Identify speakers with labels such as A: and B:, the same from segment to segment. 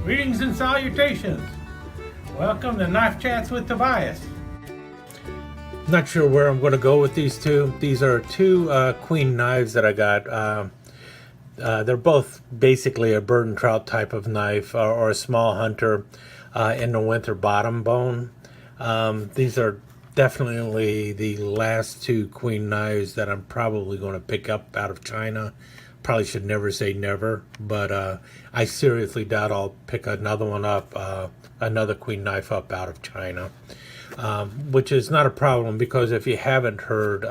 A: Greetings and salutations. Welcome to Knife Chats with Tobias. Not sure where I'm going to go with these two. These are two Queen knives that I got. They're both basically a bird and trout type of knife or a small hunter in the winter bottom bone. These are definitely the last two Queen knives that I'm probably going to pick up out of China. Probably should never say never, but I seriously doubt I'll pick another one up, another Queen knife up out of China, which is not a problem because if you haven't heard,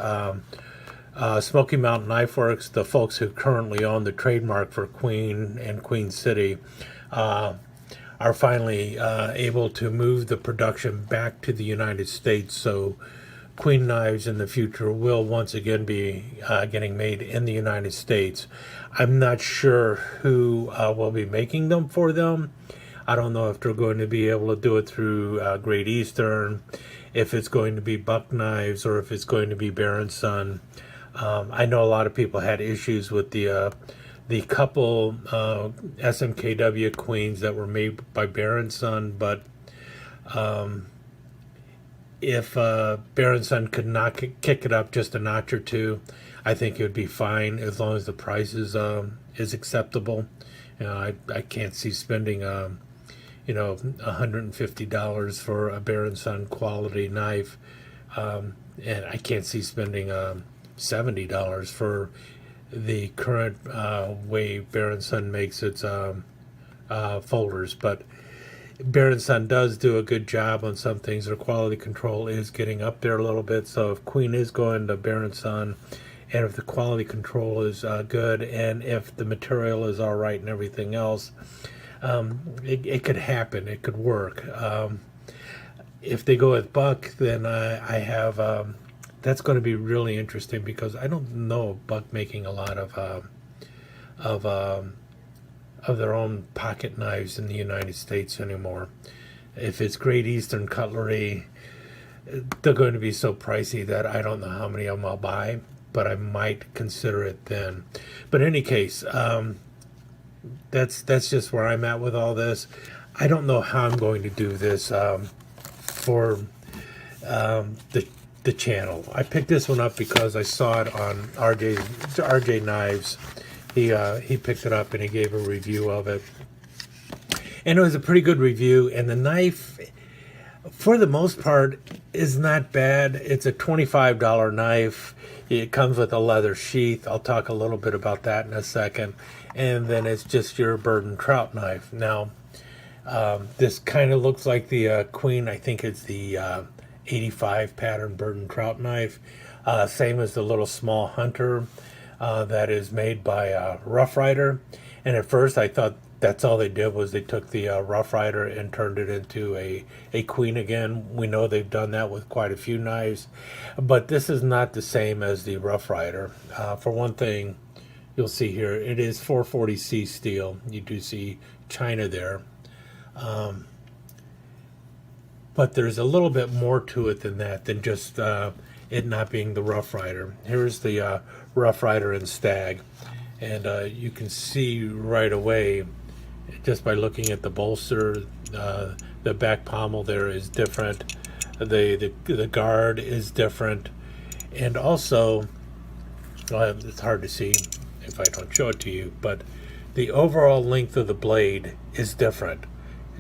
A: Smoky Mountain Knife Works, the folks who currently own the trademark for Queen and Queen City, are finally able to move the production back to the United States. So Queen knives in the future will once again be getting made in the United States. I'm not sure who will be making them for them. I don't know if they're going to be able to do it through Great Eastern, if it's going to be Buck Knives, or if it's going to be Bear & Son. I know a lot of people had issues with the couple SMKW Queens that were made by Bear & Son, but if Bear & Son could kick it up just a notch or two, I think it would be fine as long as the price is acceptable. You know, I can't see spending $150 for a Bear & Son quality knife, and I can't see spending $70 for the current way Bear & Son makes its folders, but Bear & Son does do a good job on some things. Their quality control is getting up there a little bit. So if Queen is going to Bear & Son, and if the quality control is good, and if the material is all right and everything else, it could happen. It could work. If they go with Buck, then I have that's going to be really interesting because I don't know Buck making a lot of their own pocket knives in the United States anymore. If it's Great Eastern Cutlery, they're going to be so pricey that I don't know how many of them I'll buy, but I might consider it then. But in any case, that's just where I'm at with all this. I don't know how I'm going to do this for the channel. I picked this one up because I saw it on RJ Knives. He picked it up and he gave a review of it. And it was a pretty good review. And the knife, for the most part, is not bad. It's a $25 knife. It comes with a leather sheath. I'll talk a little bit about that in a second. And then it's just your bird and trout knife. Now, this kind of looks like the Queen. I think it's the 85 pattern bird and trout knife. Same as the little small hunter. That is made by Rough Ryder, and at first I thought that's all they did was they took the Rough Ryder and turned it into a Queen again. We know they've done that with quite a few knives, but this is not the same as the Rough Ryder. For one thing, you'll see here it is 440C steel. You do see China there, but there's a little bit more to it than that, than just it not being the Rough Ryder. Here's the Rough Ryder and Stag, and you can see right away just by looking at the bolster, the back pommel there is different, the guard is different, and also it's hard to see if I don't show it to you, but the overall length of the blade is different.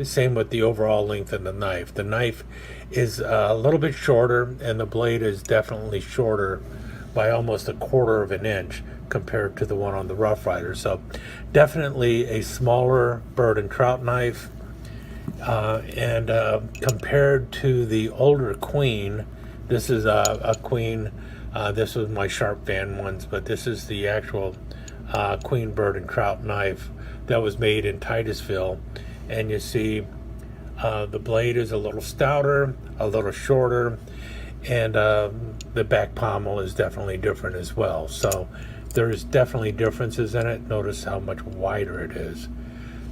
A: Same with the overall length of the knife. The knife is a little bit shorter, and the blade is definitely shorter by almost 1/4 of an inch compared to the one on the Rough Ryder. So definitely a smaller bird and trout knife. And compared to the older Queen, this is a Queen. This was my Sharp Fan ones, but this is the actual Queen bird and trout knife that was made in Titusville. And you see the blade is a little stouter, a little shorter, and the back pommel is definitely different as well. So there's definitely differences in it. Notice how much wider it is.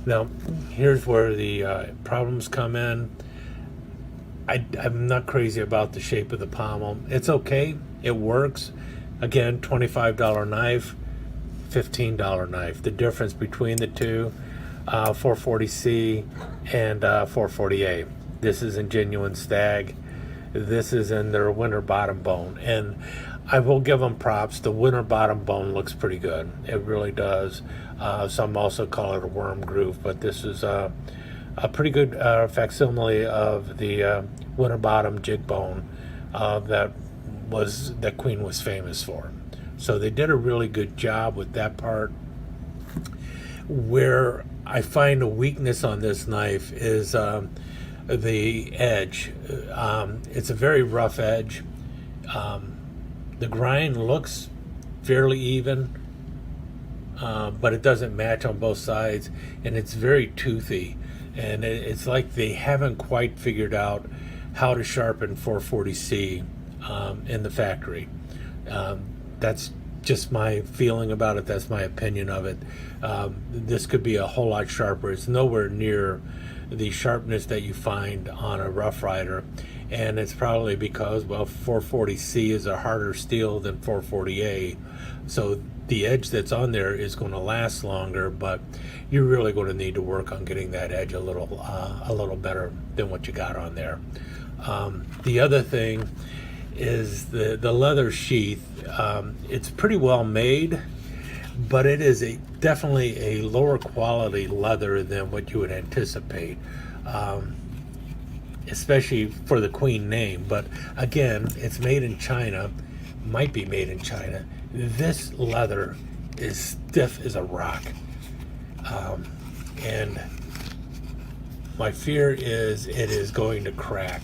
A: Now, here's where the problems come in. I'm not crazy about the shape of the pommel. It's okay. It works. Again, $25 knife, $15 knife. The difference between the two, 440C and 440A. This is in genuine stag. This is in their winter bottom bone, and I will give them props. The winter bottom bone looks pretty good. It really does. Some also call it a worm groove, but this is a pretty good facsimile of the winter bottom jig bone that Queen was famous for. So they did a really good job with that part. Where I find a weakness on this knife is the edge. It's a very rough edge. The grind looks fairly even, but it doesn't match on both sides, and it's very toothy. And it's like they haven't quite figured out how to sharpen 440C in the factory. That's just my feeling about it. That's my opinion of it. This could be a whole lot sharper. It's nowhere near the sharpness that you find on a Rough Ryder, and it's probably because, well, 440C is a harder steel than 440A, so the edge that's on there is going to last longer, but you're really going to need to work on getting that edge a little better than what you got on there. The other thing is the leather sheath. It's pretty well made, but it is definitely a lower quality leather than what you would anticipate, especially for the Queen name. But again, it's made in China, might be made in China. This leather is stiff as a rock, and my fear is it is going to crack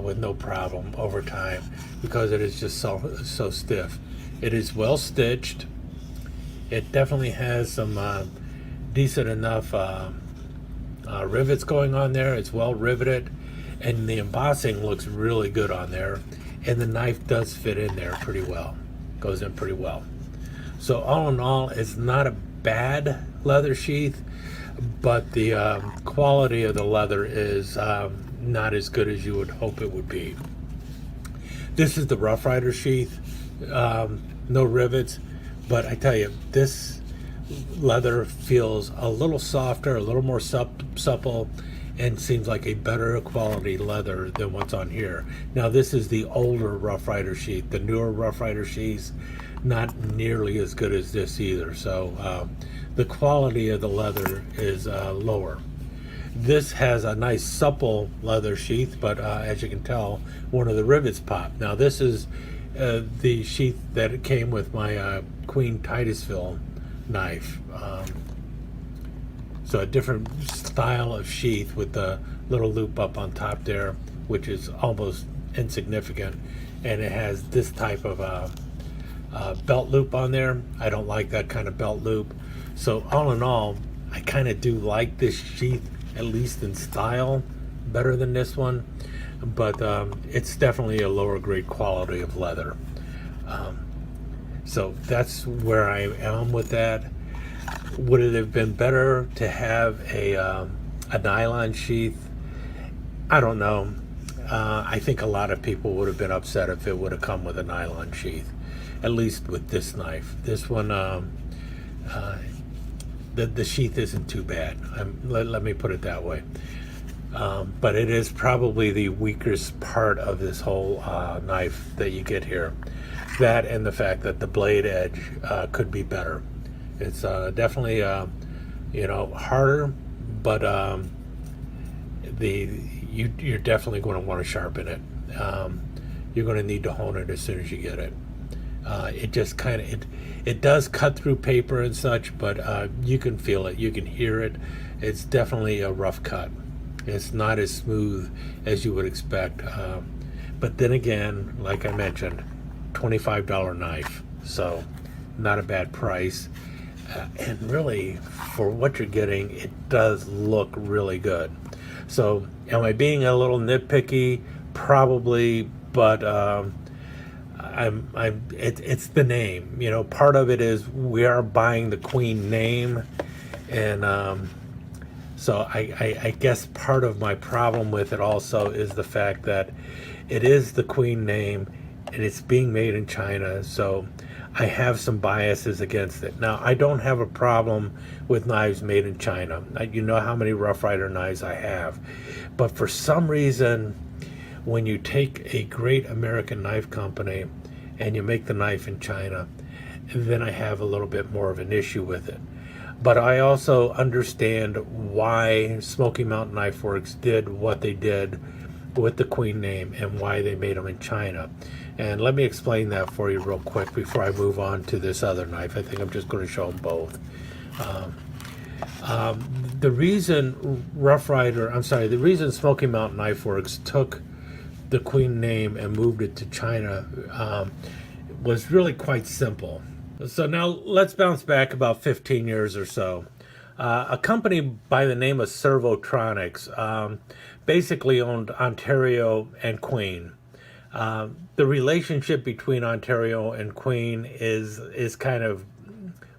A: with no problem over time, because it is just so stiff. It is well stitched. It definitely has some decent enough rivets going on there. It's well riveted, and the embossing looks really good on there, and the knife does fit in there pretty well. Goes in pretty well. So all in all, it's not a bad leather sheath, but the quality of the leather is not as good as you would hope it would be. This is the Rough Ryder sheath. No rivets, but I tell you, this leather feels a little softer, a little more supple, and seems like a better quality leather than what's on here. Now, this is the older Rough Ryder sheath. The newer Rough Ryder sheaths, not nearly as good as this either. So the quality of the leather is lower. This has a nice supple leather sheath, but as you can tell, one of the rivets popped. Now, this is the sheath that came with my Queen Titusville knife. So a different style of sheath with the little loop up on top there, which is almost insignificant, and it has this type of belt loop on there. I don't like that kind of belt loop. So all in all, I kind of do like this sheath, at least in style, better than this one, but it's definitely a lower grade quality of leather. So that's where I am with that. Would it have been better to have a nylon sheath? I don't know. I think a lot of people would have been upset if it would have come with a nylon sheath, at least with this knife. This one, the sheath isn't too bad. Let me put it that way. But it is probably the weakest part of this whole knife that you get here. That and the fact that the blade edge could be better. It's definitely harder, but you're definitely going to want to sharpen it. You're going to need to hone it as soon as you get it. It just kind of it does cut through paper and such, but you can feel it, you can hear it. It's definitely a rough cut. It's not as smooth as you would expect. But then again, like I mentioned, $25 knife, so not a bad price. And really, for what you're getting, it does look really good. So, am I being a little nitpicky? Probably, but it's the name. Part of it is we are buying the Queen name, and so I guess part of my problem with it also is the fact that it is the Queen name, and it's being made in China. So I have some biases against it. Now, I don't have a problem with knives made in China. You know how many Rough Ryder knives I have. But for some reason, when you take a great American knife company and you make the knife in China, then I have a little bit more of an issue with it. But I also understand why Smoky Mountain Knife Works did what they did with the Queen name and why they made them in China. And let me explain that for you real quick before I move on to this other knife. I think I'm just going to show them both. The reason the reason Smoky Mountain Knife Works took the Queen name and moved it to China was really quite simple. So now let's bounce back about 15 years or so. A company by the name of Servotronics basically owned Ontario and Queen. The relationship between Ontario and Queen is kind of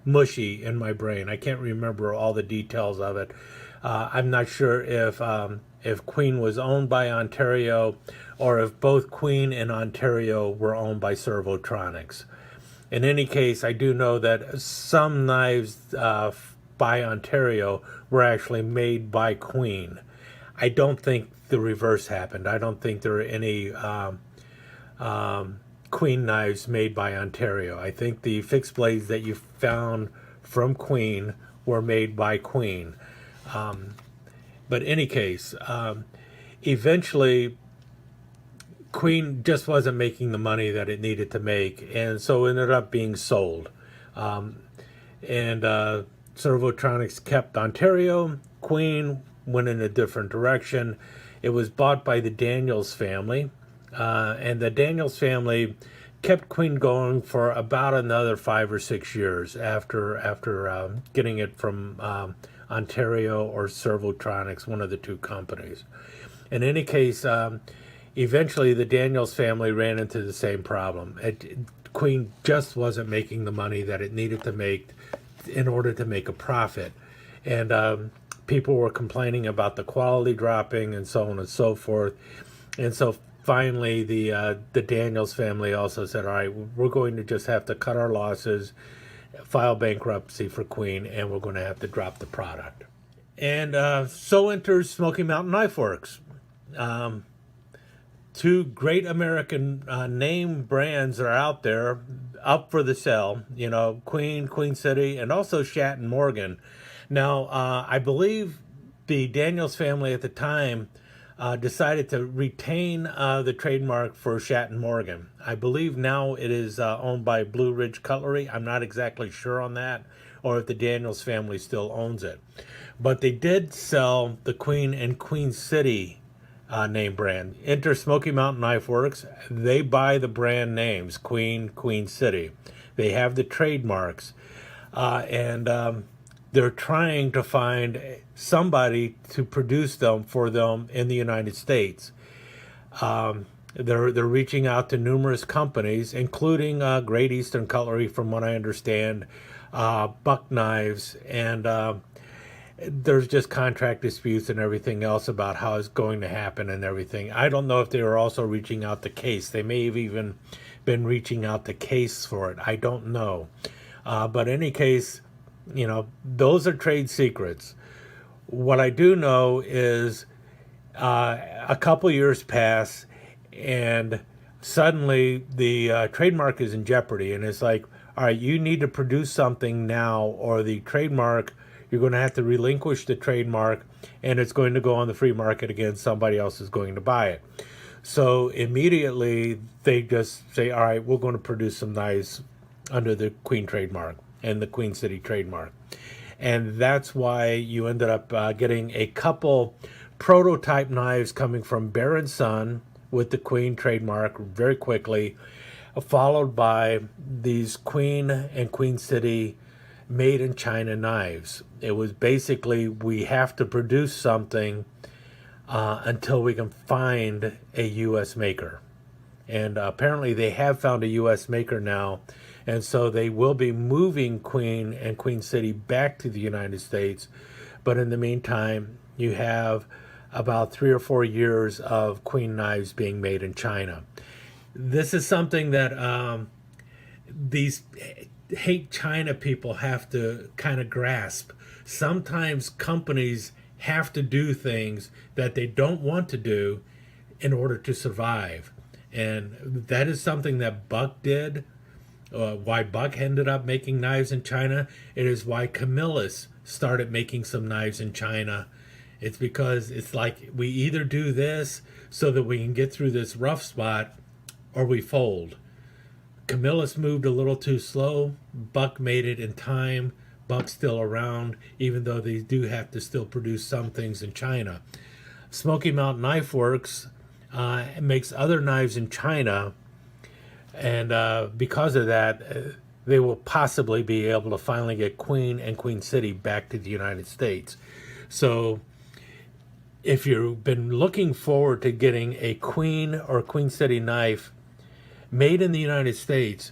A: mushy in my brain. I can't remember all the details of it. I'm not sure if Queen was owned by Ontario or if both Queen and Ontario were owned by Servotronics. In any case, I do know that some knives by Ontario were actually made by Queen. I don't think the reverse happened. I don't think there are any Queen knives made by Ontario. I think the fixed blades that you found from Queen were made by Queen. But in any case, eventually Queen just wasn't making the money that it needed to make, and so it ended up being sold. Servotronics kept Ontario. Queen went in a different direction. It was bought by the Daniels family, and the Daniels family kept Queen going for about another 5 or 6 years after getting it from Ontario or Servotronics, one of the two companies. In any case, eventually the Daniels family ran into the same problem. Queen just wasn't making the money that it needed to make in order to make a profit. And people were complaining about the quality dropping and so on and so forth. And so finally the Daniels family also said, all right, we're going to just have to cut our losses, file bankruptcy for Queen, and we're going to have to drop the product. And so enters Smoky Mountain Knife Works. Two great American name brands are out there up for the sale. You know, Queen, Queen City, and also Shatton Morgan. Now, I believe the Daniels family at the time decided to retain the trademark for Shatton Morgan. I believe now it is owned by Blue Ridge Cutlery. I'm not exactly sure on that, or if the Daniels family still owns it. But they did sell the Queen and Queen City name brand. Enter Smoky Mountain Knife Works. They buy the brand names, Queen, Queen City. They have the trademarks. And they're trying to find somebody to produce them for them in the United States. They're reaching out to numerous companies, including Great Eastern Cutlery, from what I understand, Buck Knives, and there's just contract disputes and everything else about how it's going to happen and everything. I don't know if they were also reaching out to Case. They may have even been reaching out to Case for it. I don't know. But in any case, you know, those are trade secrets. What I do know is a couple years pass and suddenly the trademark is in jeopardy. And it's like, all right, you need to produce something now or the trademark, you're going to have to relinquish the trademark and it's going to go on the free market again. Somebody else is going to buy it. So immediately they just say, all right, we're going to produce some knives under the Queen trademark and the Queen City trademark. And that's why you ended up getting a couple prototype knives coming from Bear & Son with the Queen trademark very quickly, followed by these Queen and Queen City made in China knives. It was basically, we have to produce something until we can find a U.S. maker. And apparently they have found a U.S. maker now. And so they will be moving Queen and Queen City back to the United States. But in the meantime, you have about 3 or 4 years of Queen knives being made in China. This is something that these hate China people have to kind of grasp. Sometimes companies have to do things that they don't want to do in order to survive. And that is something that Buck did. Why Buck ended up making knives in China. It is why Camillus started making some knives in China. It's because it's like we either do this so that we can get through this rough spot, or we fold. Camillus moved a little too slow. Buck made it in time. Buck's still around, even though they do have to still produce some things in China. Smoky Mountain Knife Works makes other knives in China, and because of that, they will possibly be able to finally get Queen and Queen City back to the United States. So if you've been looking forward to getting a Queen or Queen City knife made in the United States,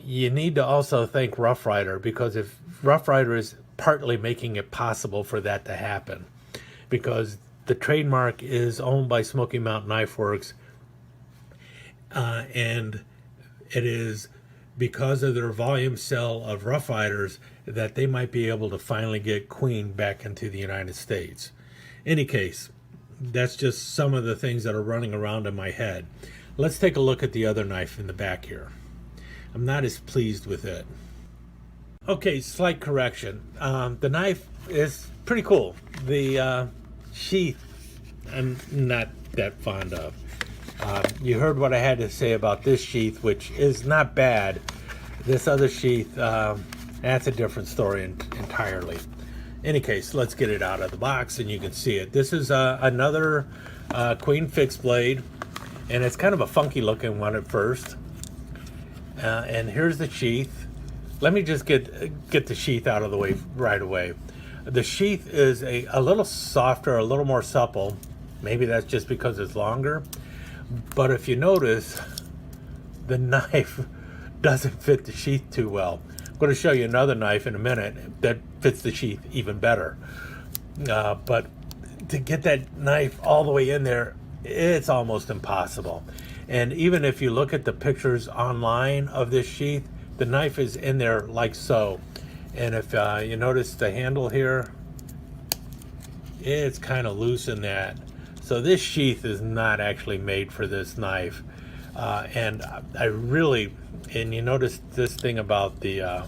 A: you need to also thank Rough Ryder, because if Rough Ryder is partly making it possible for that to happen, because the trademark is owned by Smoky Mountain Knife Works, and it is because of their volume sale of Rough Riders that they might be able to finally get Queen back into the United States. Any case, that's just some of the things that are running around in my head. Let's take a look at the other knife in the back here. I'm not as pleased with it. Okay, slight correction. The knife is pretty cool. The sheath I'm not that fond of. You heard what I had to say about this sheath, which is not bad. This other sheath, that's a different story entirely. Any case, let's get it out of the box and you can see it. This is another Queen fixed blade, and it's kind of a funky looking one at first. And here's the sheath. Let me just get the sheath out of the way right away. The sheath is a little softer, a little more supple. Maybe that's just because it's longer. But if you notice, the knife doesn't fit the sheath too well. I'm going to show you another knife in a minute that fits the sheath even better. But to get that knife all the way in there, it's almost impossible. And even if you look at the pictures online of this sheath, the knife is in there like so. And if you notice the handle here, it's kind of loose in that. So this sheath is not actually made for this knife. And I really, and you notice this thing about the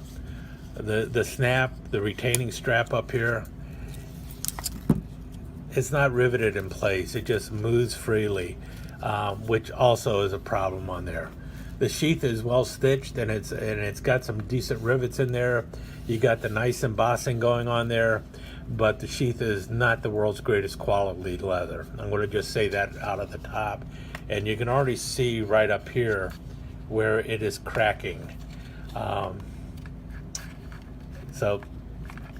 A: snap, the retaining strap up here, it's not riveted in place. It just moves freely, which also is a problem on there. The sheath is well stitched, and it's got some decent rivets in there. You got the nice embossing going on there, but the sheath is not the world's greatest quality leather. I'm going to just say that out of the top. And you can already see right up here where it is cracking. So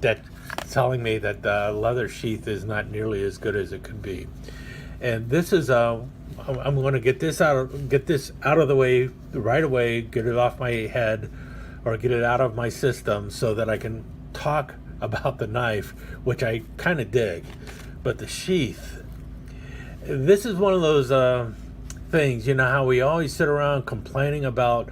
A: that's telling me that the leather sheath is not nearly as good as it could be. And this is I'm going to get this out of the way right away, get it off my head, or get it out of my system so that I can talk about the knife, which I kind of dig. But the sheath, this is one of those things, you know how we always sit around complaining about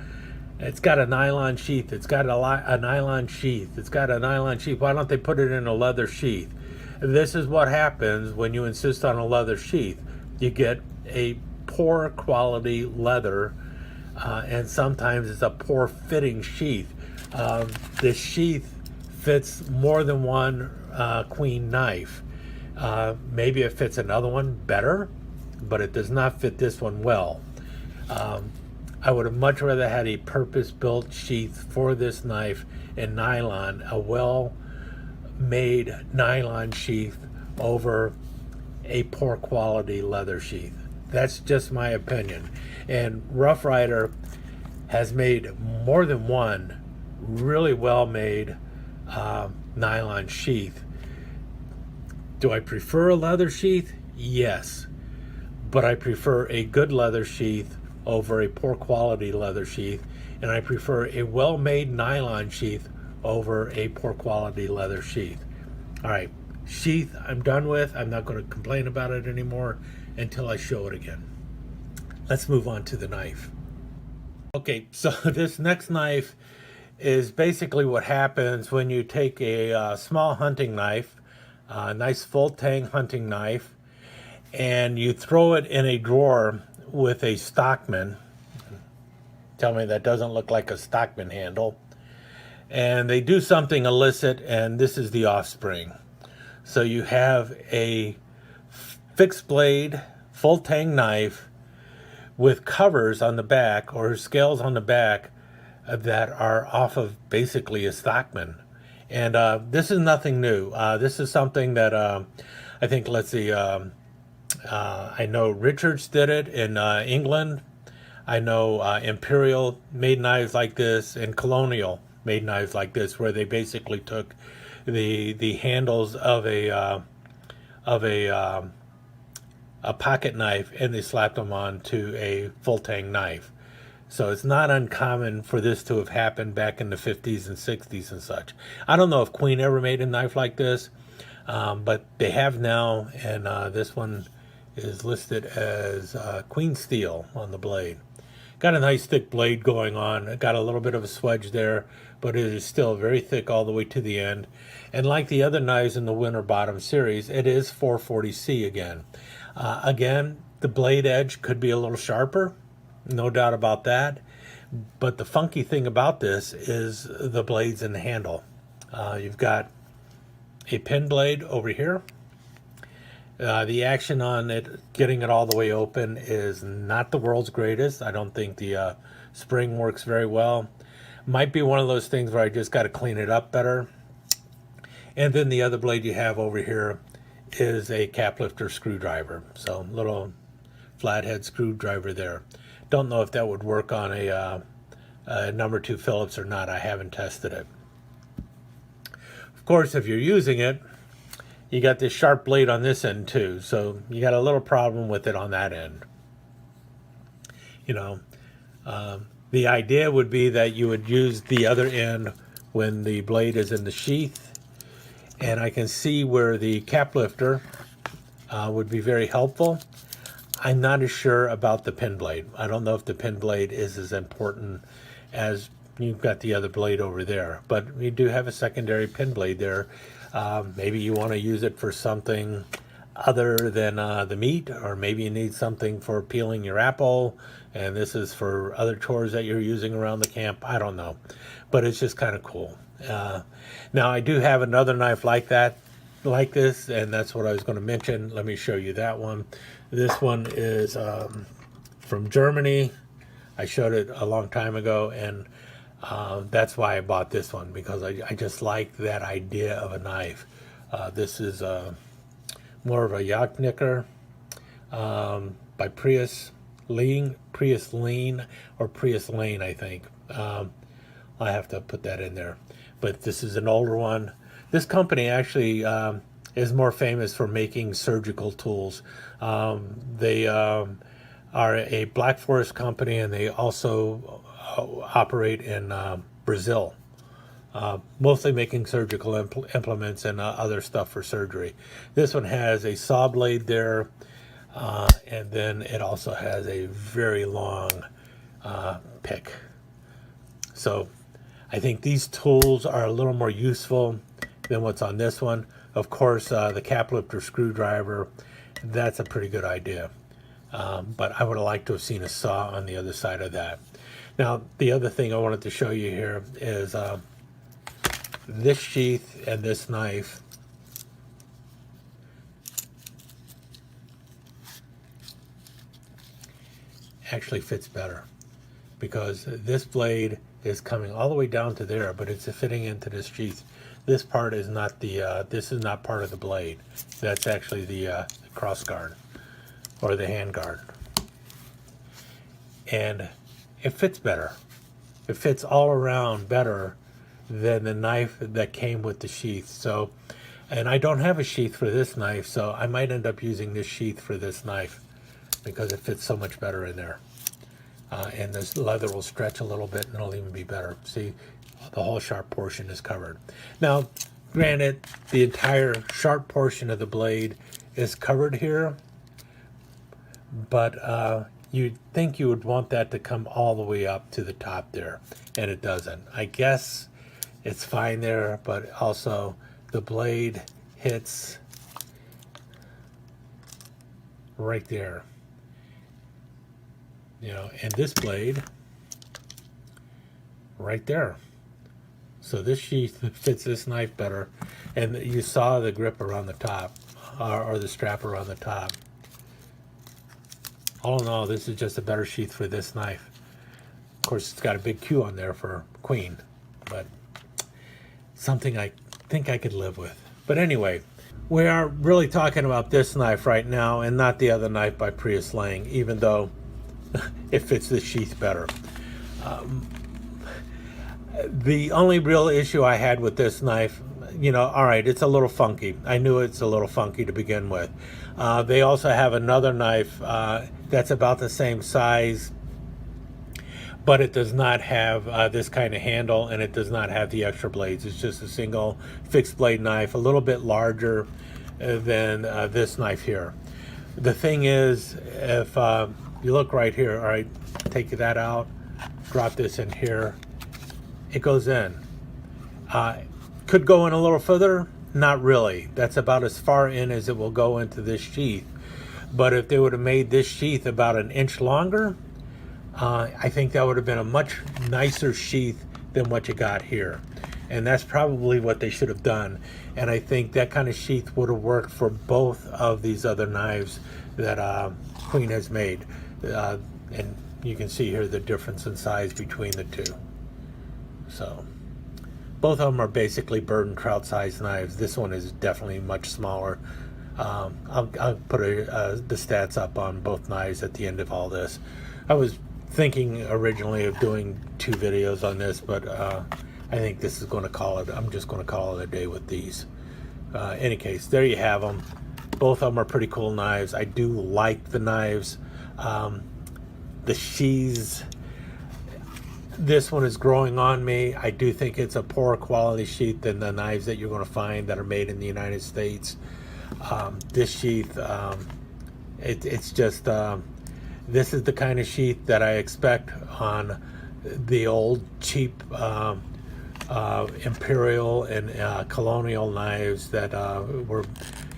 A: it's got a nylon sheath, it's got a nylon sheath, it's got a nylon sheath, why don't they put it in a leather sheath? This is what happens when you insist on a leather sheath. You get a poor quality leather, and sometimes it's a poor fitting sheath. This sheath fits more than one Queen knife. Maybe it fits another one better, but it does not fit this one well. I would have much rather had a purpose-built sheath for this knife in nylon, a well-made nylon sheath over a poor quality leather sheath. That's just my opinion. And Rough Ryder has made more than one really well-made nylon sheath. Do I prefer a leather sheath? Yes. But I prefer a good leather sheath over a poor quality leather sheath, and I prefer a well-made nylon sheath over a poor quality leather sheath. All right, sheath I'm done with. I'm not going to complain about it anymore until I show it again. Let's move on to the knife. Okay, so this next knife is basically what happens when you take a small hunting knife, a nice full tang hunting knife, and you throw it in a drawer with a Stockman. Tell me that doesn't look like a Stockman handle. And they do something illicit, and this is the offspring. So you have a fixed blade, full tang knife with covers on the back or scales on the back that are off of basically a Stockman. And this is nothing new. This is something that I think, let's see, I know Richards did it in England. I know Imperial made knives like this, and Colonial made knives like this, where they basically took the handles of a pocket knife and they slapped them onto a full tang knife. So it's not uncommon for this to have happened back in the 50s and 60s and such. I don't know if Queen ever made a knife like this, but they have now, and this one is listed as Queen Steel on the blade. Got a nice thick blade going on. It got a little bit of a swedge there, but it is still very thick all the way to the end. And like the other knives in the Winter Bottom series, it is 440C again. Again, the blade edge could be a little sharper, no doubt about that. But the funky thing about this is the blades and the handle. You've got a pin blade over here. The action on it, getting it all the way open, is not the world's greatest. I don't think the spring works very well. Might be one of those things where I just got to clean it up better. And then the other blade you have over here is a cap lifter screwdriver. So little flathead screwdriver there. Don't know if that would work on a number 2 Phillips or not. I haven't tested it. Of course, if you're using it, you got this sharp blade on this end too, so you got a little problem with it on that end. You know, the idea would be that you would use the other end when the blade is in the sheath, and I can see where the cap lifter would be very helpful. I'm not as sure about the pin blade. I don't know if the pin blade is as important as you've got the other blade over there, but we do have a secondary pin blade there. Maybe you want to use it for something other than the meat, or maybe you need something for peeling your apple, and this is for other chores that you're using around the camp. I don't know, but it's just kind of cool. Now I do have another knife like this, and that's what I was going to mention. Let me show you that one. This one is from Germany. I showed it a long time ago, and that's why I bought this one, because I just like that idea of a knife. This is more of a Jagdnicker by Prius Lane, or Prius Lane, I think. I have to put that in there. But this is an older one. This company actually is more famous for making surgical tools. They are a Black Forest company, and they also operate in Brazil, mostly making surgical implements and other stuff for surgery. This one has a saw blade there, and then it also has a very long pick. So I think these tools are a little more useful than what's on this one. Of course, the cap lifter screwdriver, that's a pretty good idea. But I would have liked to have seen a saw on the other side of that. Now, the other thing I wanted to show you here is this sheath and this knife actually fits better, because this blade is coming all the way down to there, but it's fitting into this sheath. This part is not this is not part of the blade. That's actually the cross guard or the hand guard. And it fits better. It fits all around better than the knife that came with the sheath. So, and I don't have a sheath for this knife, so I might end up using this sheath for this knife because it fits so much better in there. And this leather will stretch a little bit, and it'll even be better. See, the whole sharp portion is covered. Now, granted, the entire sharp portion of the blade is covered here, but You'd think you would want that to come all the way up to the top there, and it doesn't. I guess it's fine there, but also the blade hits right there. You know, and this blade right there. So this sheath fits this knife better. And you saw the grip around the top, or the strap around the top. All in all, this is just a better sheath for this knife. Of course, it's got a big Q on there for Queen, but something I think I could live with. But anyway, we are really talking about this knife right now and not the other knife by Prius Lang, even though it fits the sheath better. The only real issue I had with this knife, you know, all right, it's a little funky. I knew it's a little funky to begin with. They also have another knife that's about the same size, but it does not have this kind of handle, and it does not have the extra blades. It's just a single fixed blade knife, a little bit larger than this knife here. The thing is, if you look right here, all right, take that out, drop this in here, it goes in. Could go in a little further, not really. That's about as far in as it will go into this sheath. But if they would have made this sheath about an inch longer, I think that would have been a much nicer sheath than what you got here. And that's probably what they should have done. And I think that kind of sheath would have worked for both of these other knives that Queen has made. And you can see here the difference in size between the two. So both of them are basically bird and trout sized knives. This one is definitely much smaller. I'll put the stats up on both knives at the end of all this. I was thinking originally of doing 2 videos on this, but I think this is going to call it. I'm just going to call it a day with these. Any case, there you have them. Both of them are pretty cool knives. I do like the knives. The sheaths. This one is growing on me. I do think it's a poorer quality sheath than the knives that you're going to find that are made in the United States. This sheath, it's just, this is the kind of sheath that I expect on the old cheap imperial and colonial knives that were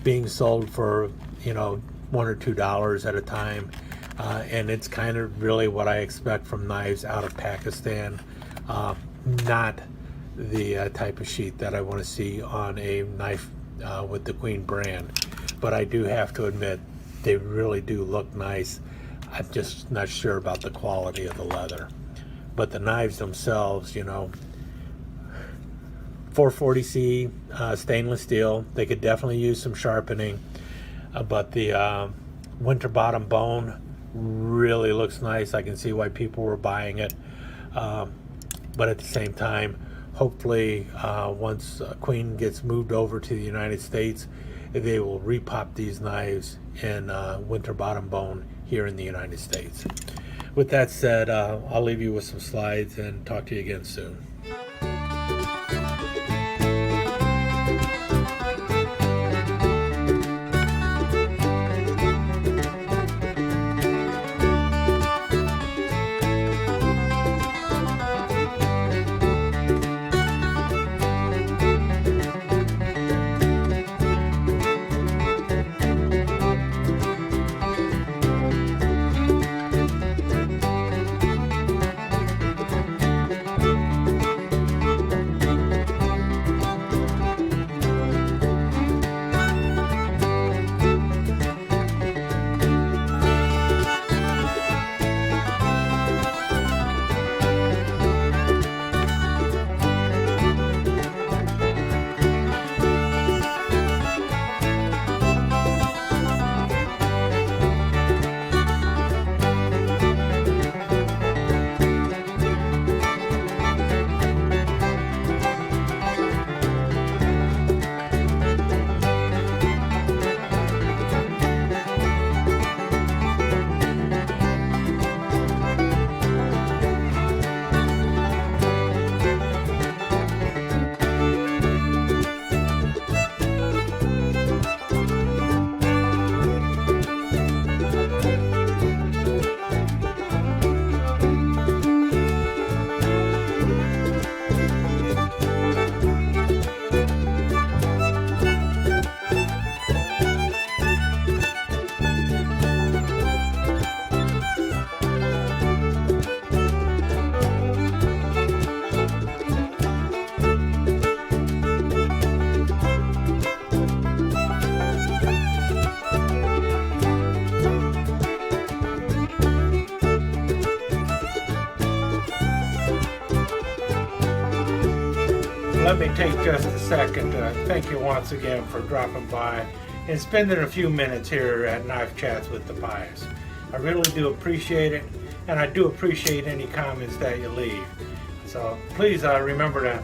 A: being sold for, you know, $1 or $2 at a time. And it's kind of really what I expect from knives out of Pakistan, not the type of sheath that I want to see on a knife with the Queen brand. But I do have to admit, they really do look nice. I'm just not sure about the quality of the leather. But the knives themselves, you know, 440C stainless steel, they could definitely use some sharpening. But the winter bottom bone really looks nice. I can see why people were buying it. But at the same time, hopefully once Queen gets moved over to the United States, they will repop these knives in winter bottom bone here in the United States. With that said, I'll leave you with some slides and talk to you again soon. let me take just a second to thank you once again for dropping by and spending a few minutes here at Knife Chats with the Pious. I really do appreciate it, and I do appreciate any comments that you leave. So please remember to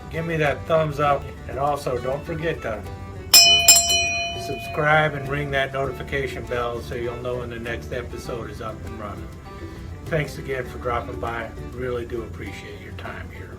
A: give me that thumbs up, and also don't forget to subscribe and ring that notification bell so you'll know when the next episode is up and running. Thanks again for dropping by. Really do appreciate your time here.